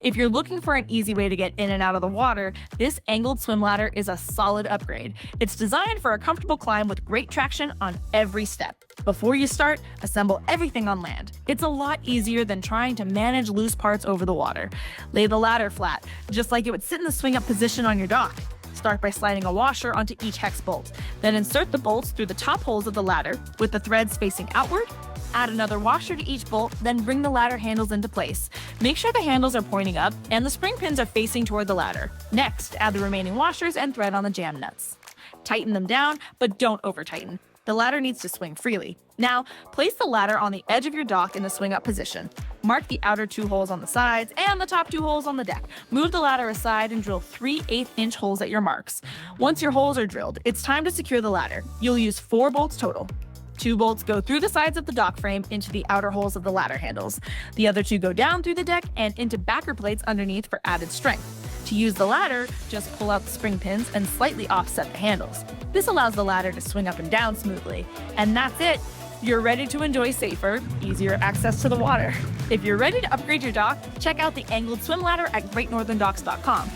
If you're looking for an easy way to get in and out of the water, this angled swim ladder is a solid upgrade. It's designed for a comfortable climb with great traction on every step. Before you start, assemble everything on land. It's a lot easier than trying to manage loose parts over the water. Lay the ladder flat, just like it would sit in the swing-up position on your dock. Start by sliding a washer onto each hex bolt. Then insert the bolts through the top holes of the ladder with the threads facing outward. Add another washer to each bolt, then bring the ladder handles into place. Make sure the handles are pointing up and the spring pins are facing toward the ladder. Next, add the remaining washers and thread on the jam nuts. Tighten them down, but don't over-tighten. The ladder needs to swing freely. Now, place the ladder on the edge of your dock in the swing-up position. Mark the outer 2 holes on the sides and the top 2 holes on the deck. Move the ladder aside and drill 3/8-inch holes at your marks. Once your holes are drilled, it's time to secure the ladder. You'll use 4 bolts total. 2 bolts go through the sides of the dock frame into the outer holes of the ladder handles. The other 2 go down through the deck and into backer plates underneath for added strength. To use the ladder, just pull out the spring pins and slightly offset the handles. This allows the ladder to swing up and down smoothly. And that's it! You're ready to enjoy safer, easier access to the water. If you're ready to upgrade your dock, check out the angled swim ladder at greatnortherndocks.com.